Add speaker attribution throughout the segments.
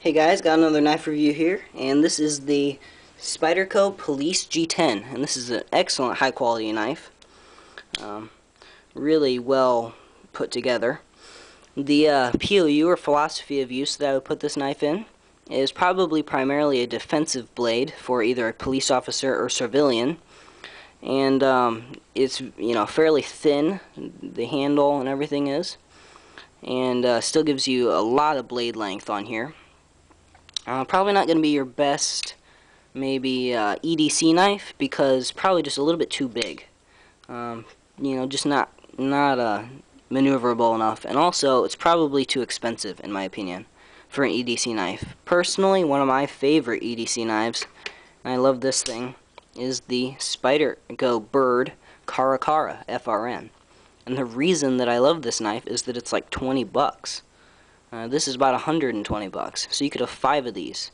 Speaker 1: Hey guys, got another knife review here, and this is the Spyderco Police G10, and this is an excellent high quality knife, really well put together. The POU, or philosophy of use, that I would put this knife in is probably primarily a defensive blade for either a police officer or civilian, and it's fairly thin, the handle and everything is, and still gives you a lot of blade length on here. Probably not going to be your best, maybe EDC knife, because probably just a little bit too big. Just not maneuverable enough, and also it's probably too expensive in my opinion for an EDC knife. Personally, one of my favorite EDC knives, and I love this thing, is the Spyderco Bird Cara FRN. And the reason that I love this knife is that it's like 20 bucks. This is about 120 bucks, so you could have 5 of these.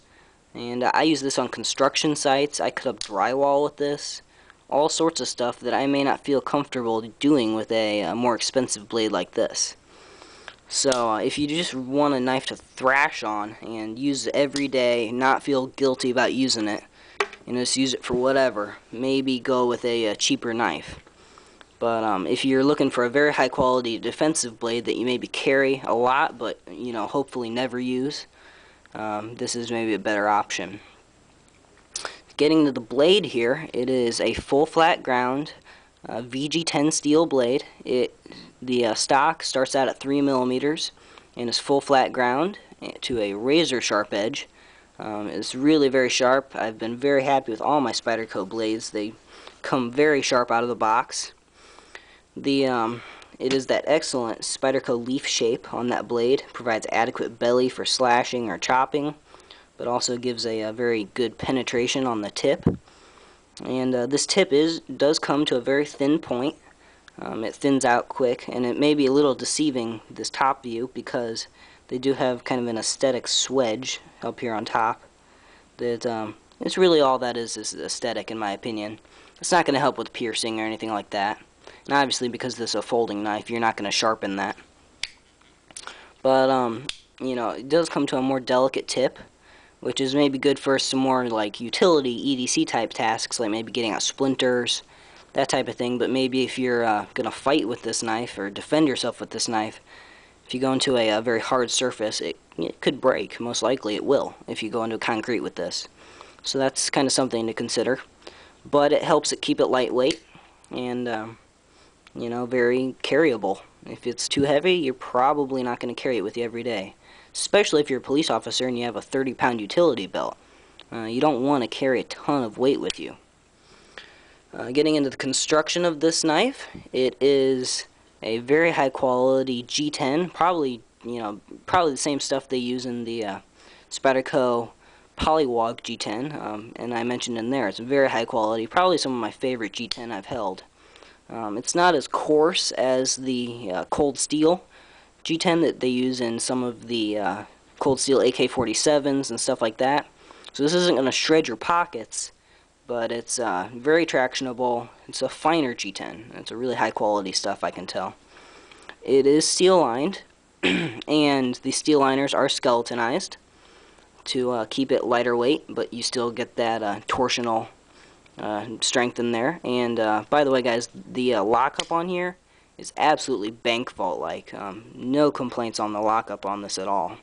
Speaker 1: And I use this on construction sites. I cut up drywall with this, all sorts of stuff that I may not feel comfortable doing with a more expensive blade like this. So if you just want a knife to thrash on and use it every day, not feel guilty about using it, and just use it for whatever, maybe go with a cheaper knife. But if you're looking for a very high quality defensive blade that you maybe carry a lot but hopefully never use, this is maybe a better option. Getting to the blade here, it is a full flat ground VG10 steel blade. The stock starts out at 3 millimeters and is full flat ground to a razor sharp edge. It's really very sharp. I've been very happy with all my Spyderco blades. They come very sharp out of the box. It is that excellent Spyderco leaf shape on that blade. Provides adequate belly for slashing or chopping, but also gives a very good penetration on the tip. And this tip does come to a very thin point. It thins out quick, and it may be a little deceiving, this top view, because they do have kind of an aesthetic swedge up here on top. That it's really all that is aesthetic, in my opinion. It's not going to help with piercing or anything like that. And obviously, because this is a folding knife, you're not going to sharpen that. But it does come to a more delicate tip, which is maybe good for some more like utility EDC type tasks, like maybe getting out splinters, that type of thing. But maybe if you're going to fight with this knife or defend yourself with this knife, if you go into a very hard surface, it could break. Most likely it will if you go into concrete with this. So that's kind of something to consider. But it helps it keep it lightweight and very carryable. If it's too heavy, you're probably not going to carry it with you every day. Especially if you're a police officer and you have a 30-pound utility belt. You don't want to carry a ton of weight with you. Getting into the construction of this knife, it is a very high quality G10, probably the same stuff they use in the Spyderco Polywog G10, and I mentioned in there, it's very high quality, probably some of my favorite G10 I've held. It's not as coarse as the cold steel G10 that they use in some of the cold steel AK-47s and stuff like that. So this isn't going to shred your pockets, but it's very tractionable. It's a finer G10. It's a really high quality stuff, I can tell. It is steel lined, and the steel liners are skeletonized to keep it lighter weight, but you still get that torsional strength in there. And by the way, guys, the lockup on here is absolutely bank vault like. No complaints on the lockup on this at all.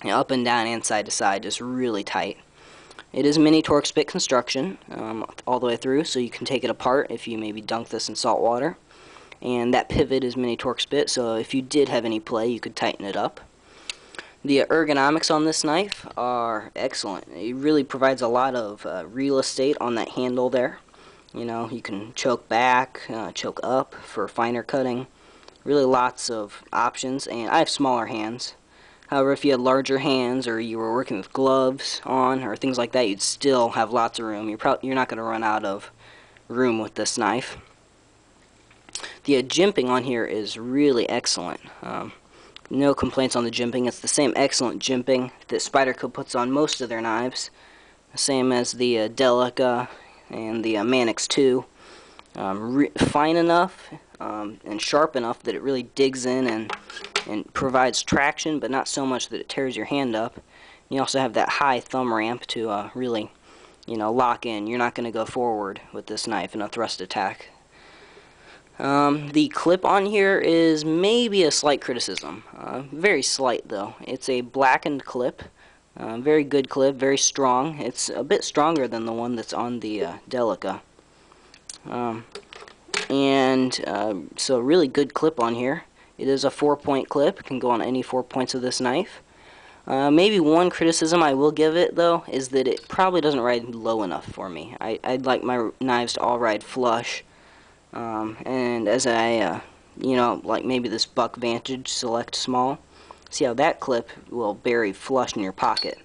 Speaker 1: Up and down and side to side, just really tight. It is mini torque spit construction all the way through, so you can take it apart if you maybe dunk this in salt water. And that pivot is mini torque spit, so if you did have any play, you could tighten it up. The ergonomics on this knife are excellent. It really provides a lot of real estate on that handle there. You can choke back, choke up for finer cutting. Really lots of options, and I have smaller hands. However, if you had larger hands or you were working with gloves on or things like that, you'd still have lots of room. You're not going to run out of room with this knife. The jimping on here is really excellent. No complaints on the jimping. It's the same excellent jimping that Spyderco puts on most of their knives. Same as the Delica and the Manix 2. Fine enough and sharp enough that it really digs in and provides traction, but not so much that it tears your hand up. You also have that high thumb ramp to really, lock in. You're not going to go forward with this knife in a thrust attack. The clip on here is maybe a slight criticism. Very slight, though. It's a blackened clip. Very good clip, very strong. It's a bit stronger than the one that's on the Delica. So really good clip on here. It is a 4-point clip. It can go on any 4 points of this knife. Maybe one criticism I will give it, though, is that it probably doesn't ride low enough for me. I'd like my knives to all ride flush. And as I, like maybe this Buck Vantage Select Small, see how that clip will bury flush in your pocket.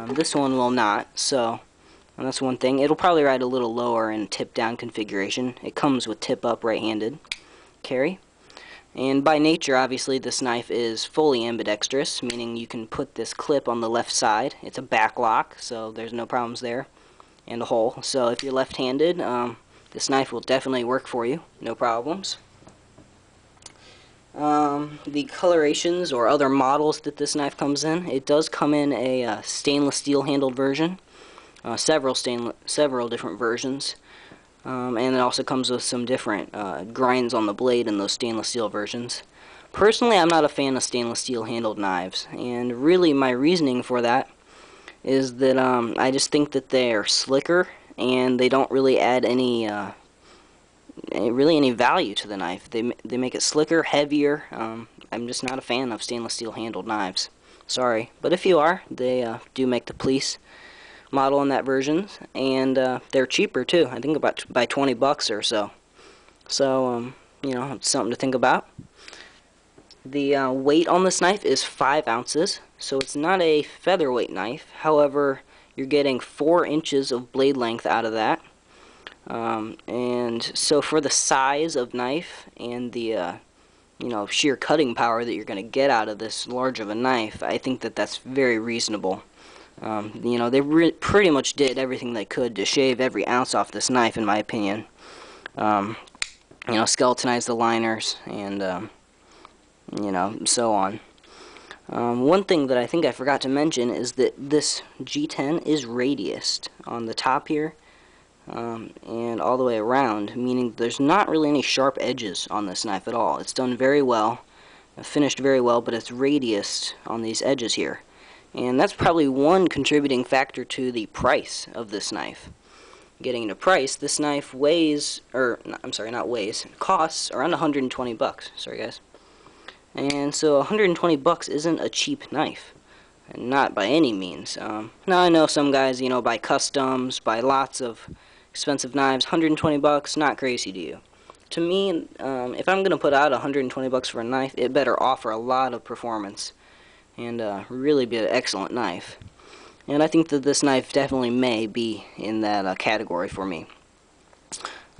Speaker 1: This one will not, so that's one thing. It'll probably ride a little lower in tip-down configuration. It comes with tip-up right-handed carry. And by nature, obviously, this knife is fully ambidextrous, meaning you can put this clip on the left side. It's a back lock, so there's no problems there, and a hole. So if you're left-handed, this knife will definitely work for you, no problems. The colorations or other models that this knife comes in, it does come in a stainless steel handled version, several different versions, and it also comes with some different grinds on the blade in those stainless steel versions. Personally, I'm not a fan of stainless steel handled knives, and really my reasoning for that is that I just think that they're slicker and they don't really add any value to the knife. They make it slicker, heavier. I'm just not a fan of stainless steel handled knives. Sorry, but if you are, they do make the police model in that version, and they're cheaper too. I think about by $20 or so. So it's something to think about. The weight on this knife is 5 ounces, so it's not a featherweight knife. However, you're getting 4 inches of blade length out of that. And so for the size of knife and the sheer cutting power that you're going to get out of this large of a knife, I think that that's very reasonable. They pretty much did everything they could to shave every ounce off this knife, in my opinion. Skeletonize the liners and so on. One thing that I think I forgot to mention is that this G-10 is radiused on the top here and all the way around, meaning there's not really any sharp edges on this knife at all. It's done very well, finished very well, but it's radiused on these edges here. And that's probably one contributing factor to the price of this knife. Getting into price, this knife costs around $120. Sorry guys. And so $120 isn't a cheap knife, and not by any means. Now I know some guys, buy customs, buy lots of expensive knives. $120, not crazy to you. To me, if I'm gonna put out $120 for a knife, it better offer a lot of performance and really be an excellent knife. And I think that this knife definitely may be in that category for me.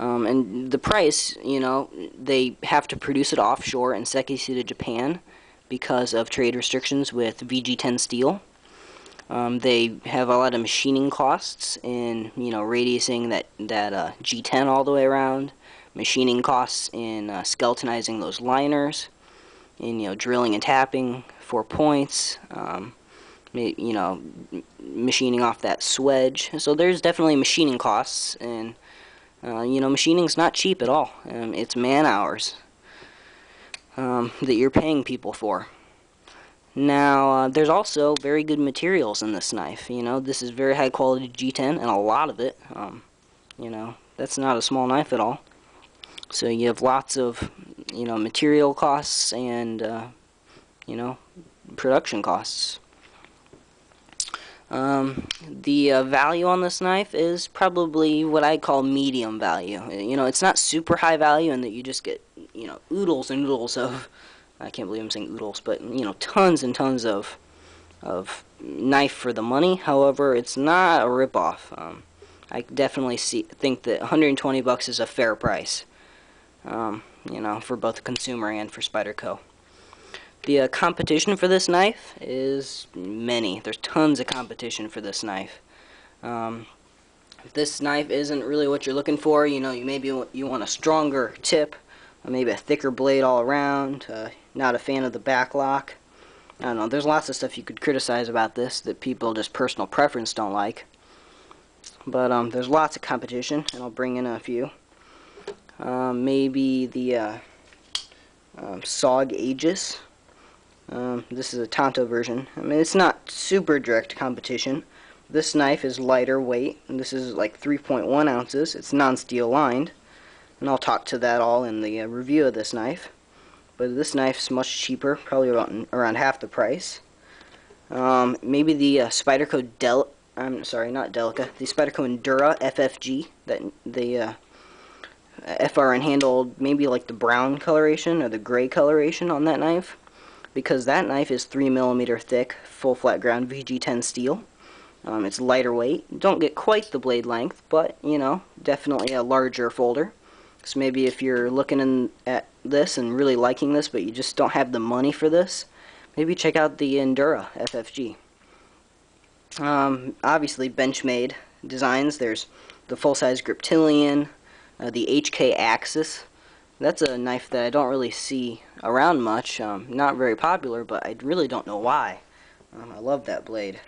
Speaker 1: And the price, they have to produce it offshore in Sekisui, Japan, because of trade restrictions with VG10 steel. They have a lot of machining costs in, radiusing that G10 all the way around, machining costs in skeletonizing those liners, in, drilling and tapping 4 points, machining off that swedge. So there's definitely machining costs, and machining's not cheap at all. It's man hours that you're paying people for. Now, there's also very good materials in this knife. This is very high quality G10, and a lot of it. That's not a small knife at all. So you have lots of, material costs and, production costs. The value on this knife is probably what I call medium value. It's not super high value in that you just get, oodles and oodles of, I can't believe I'm saying oodles, but, tons and tons of knife for the money. However, it's not a rip-off. I definitely think that $120 is a fair price, for both the consumer and for Spyderco. The competition for this knife is many. There's tons of competition for this knife. If this knife isn't really what you're looking for, you want a stronger tip, or maybe a thicker blade all around, not a fan of the back lock, I don't know, there's lots of stuff you could criticize about this that people just personal preference don't like. But there's lots of competition, and I'll bring in a few. Maybe the SOG Aegis. This is a Tonto version. I mean, it's not super direct competition. This knife is lighter weight, and this is like 3.1 ounces. It's non-steel lined, and I'll talk to that all in the review of this knife. But this knife's much cheaper, probably around half the price. Maybe the Spyderco I'm sorry, not Delica. The Spyderco Endura FFG, that the FRN handled maybe like the brown coloration or the gray coloration on that knife, because that knife is 3mm thick, full flat ground VG10 steel. It's lighter weight. Don't get quite the blade length, but you know, definitely a larger folder. So maybe if you're looking at this and really liking this, but you just don't have the money for this, maybe check out the Endura FFG. Obviously Benchmade designs. There's the full-size Griptilian, the HK Axis. That's a knife that I don't really see around much. Not very popular, but I really don't know why. I love that blade.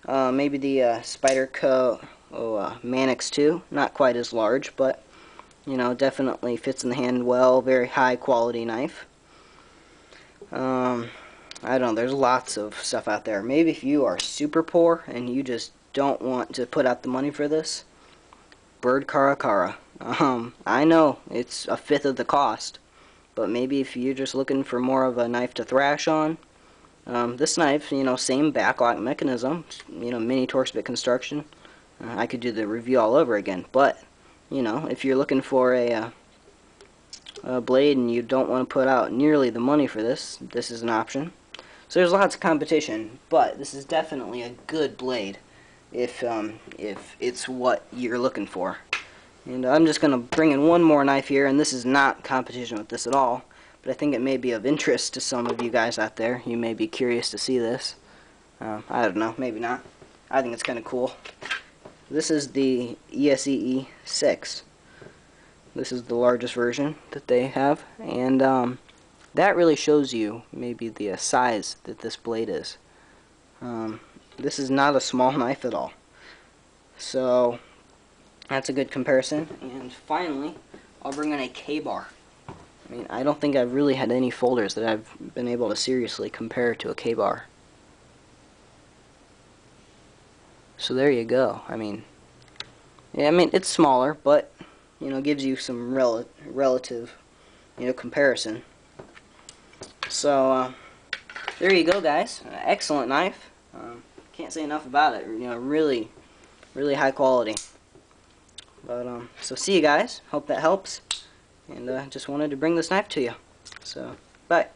Speaker 1: Maybe the Spyderco Manix 2. Not quite as large, but you know, definitely fits in the hand well. Very high quality knife. I don't know, there's lots of stuff out there. Maybe if you are super poor and you just don't want to put out the money for this, Bird Caracara. I know it's a fifth of the cost, but maybe if you're just looking for more of a knife to thrash on, this knife, you know, same backlock mechanism, you know, mini Torx bit construction. I could do the review all over again, but you know, if you're looking for a blade and you don't want to put out nearly the money for this, this is an option. So there's lots of competition, but this is definitely a good blade if it's what you're looking for. And I'm just going to bring in one more knife here, and this is not competition with this at all, but I think it may be of interest to some of you guys out there. You may be curious to see this. I don't know, maybe not. I think it's kind of cool. This is the ESEE 6. This is the largest version that they have, and that really shows you maybe the size that this blade is. This is not a small knife at all. So that's a good comparison. And finally, I'll bring in a K-bar. I mean, I don't think I've really had any folders that I've been able to seriously compare to a K-bar. So there you go. I mean, yeah, I mean, it's smaller, but you know, gives you some relative, you know, comparison. So there you go, guys. Excellent knife. Can't say enough about it. You know, really high quality. But so see you guys. Hope that helps. And just wanted to bring this knife to you. So bye.